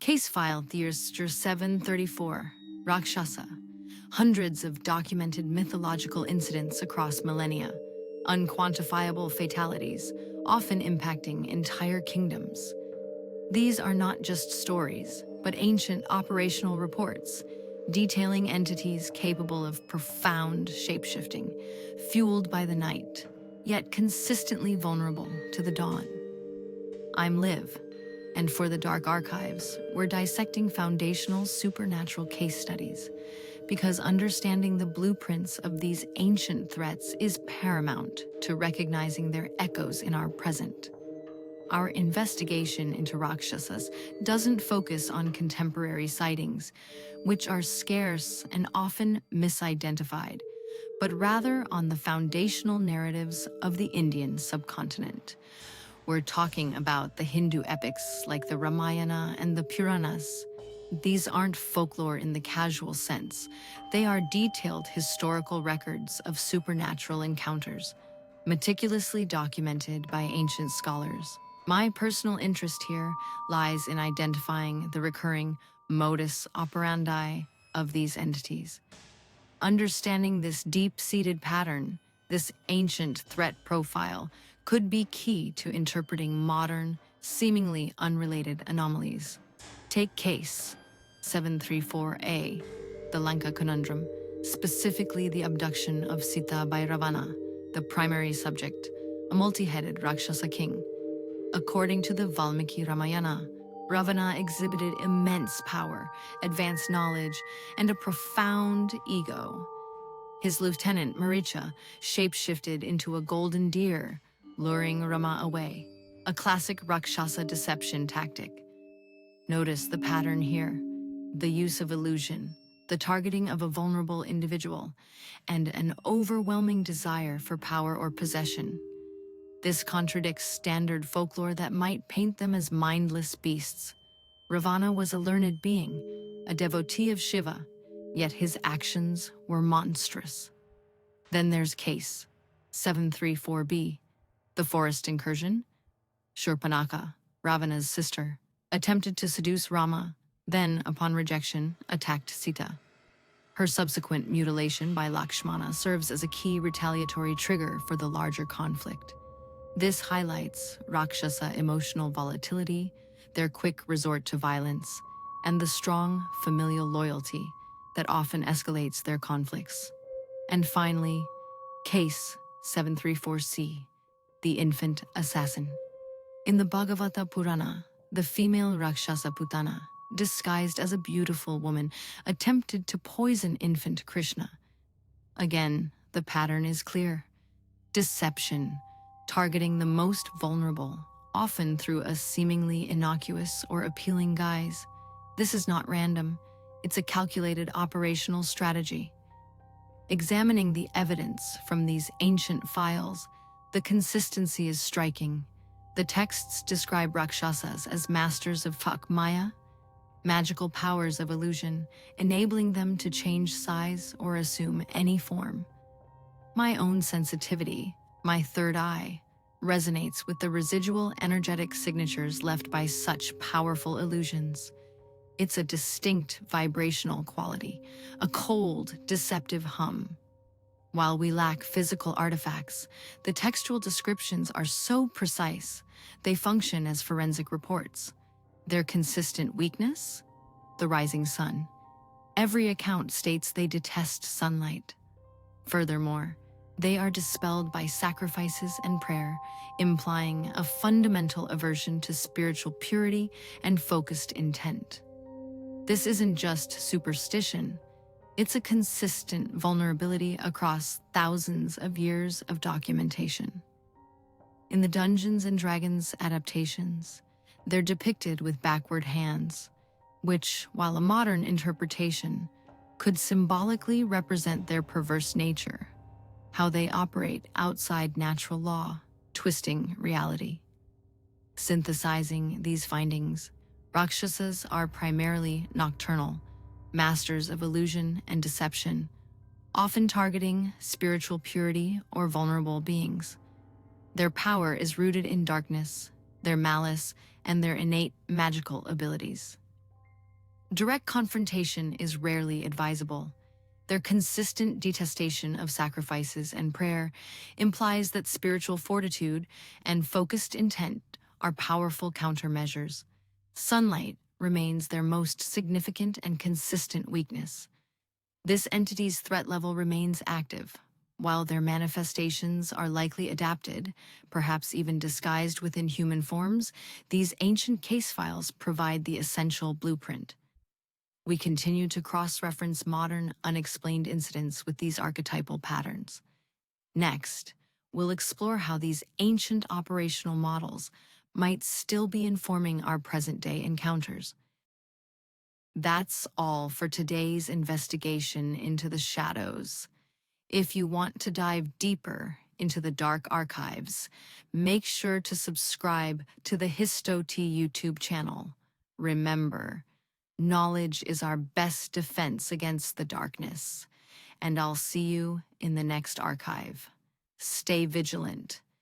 Case file Theater 734, Rakshasa. Hundreds of documented mythological incidents across millennia. Unquantifiable fatalities, often impacting entire kingdoms. These are not just stories, but ancient operational reports, detailing entities capable of profound shapeshifting, fueled by the night, yet consistently vulnerable to the dawn. I'm Liv, and for the Dark Archives, we're dissecting foundational supernatural case studies, because understanding the blueprints of these ancient threats is paramount to recognizing their echoes in our present. Our investigation into Rakshasas doesn't focus on contemporary sightings, which are scarce and often misidentified, but rather on the foundational narratives of the Indian subcontinent. We're talking about the Hindu epics like the Ramayana and the Puranas. These aren't folklore in the casual sense. They are detailed historical records of supernatural encounters, meticulously documented by ancient scholars. My personal interest here lies in identifying the recurring modus operandi of these entities. Understanding this deep-seated pattern, this ancient threat profile, could be key to interpreting modern, seemingly unrelated anomalies. Take case 734A, the Lanka conundrum, specifically the abduction of Sita by Ravana, the primary subject, a multi-headed Rakshasa king. According to the Valmiki Ramayana, Ravana exhibited immense power, advanced knowledge, and a profound ego. His lieutenant, Maricha, shapeshifted into a golden deer, luring Rama away, a classic Rakshasa deception tactic. Notice the pattern here: the use of illusion, the targeting of a vulnerable individual, and an overwhelming desire for power or possession. This contradicts standard folklore that might paint them as mindless beasts. Ravana was a learned being, a devotee of Shiva, yet his actions were monstrous. Then there's case 734B, the forest incursion. Shurpanaka, Ravana's sister, attempted to seduce Rama, then, upon rejection, attacked Sita. Her subsequent mutilation by Lakshmana serves as a key retaliatory trigger for the larger conflict. This highlights Rakshasa emotional volatility, their quick resort to violence, and the strong familial loyalty that often escalates their conflicts. And finally, case 734C, the infant assassin. In the Bhagavata Purana, the female Rakshasa Putana, disguised as a beautiful woman, attempted to poison infant Krishna. Again, the pattern is clear: deception, targeting the most vulnerable, often through a seemingly innocuous or appealing guise. This is not random. It's a calculated operational strategy. Examining the evidence from these ancient files, the consistency is striking. The texts describe Rakshasas as masters of Maya, magical powers of illusion, enabling them to change size or assume any form. My own sensitivity, my third eye, resonates with the residual energetic signatures left by such powerful illusions. It's a distinct vibrational quality, a cold, deceptive hum. While we lack physical artifacts, the textual descriptions are so precise, they function as forensic reports. Their consistent weakness? The rising sun. Every account states they detest sunlight. Furthermore, they are dispelled by sacrifices and prayer, implying a fundamental aversion to spiritual purity and focused intent. This isn't just superstition. It's a consistent vulnerability across thousands of years of documentation. In the Dungeons & Dragons adaptations, they're depicted with backward hands, which, while a modern interpretation, could symbolically represent their perverse nature, how they operate outside natural law, twisting reality. Synthesizing these findings, Rakshasas are primarily nocturnal, masters of illusion and deception, often targeting spiritual purity or vulnerable beings. Their power is rooted in darkness, their malice, and their innate magical abilities. Direct confrontation is rarely advisable. Their consistent detestation of sacrifices and prayer implies that spiritual fortitude and focused intent are powerful countermeasures. Sunlight remains their most significant and consistent weakness. This entity's threat level remains active, while their manifestations are likely adapted, perhaps even disguised within human forms. These ancient case files provide the essential blueprint. We continue to cross-reference modern, unexplained incidents with these archetypal patterns. Next, we'll explore how these ancient operational models might still be informing our present-day encounters. That's all for today's investigation into the shadows. If you want to dive deeper into the dark archives, make sure to subscribe to the HistoT YouTube channel. Remember, knowledge is our best defense against the darkness, and I'll see you in the next archive. Stay vigilant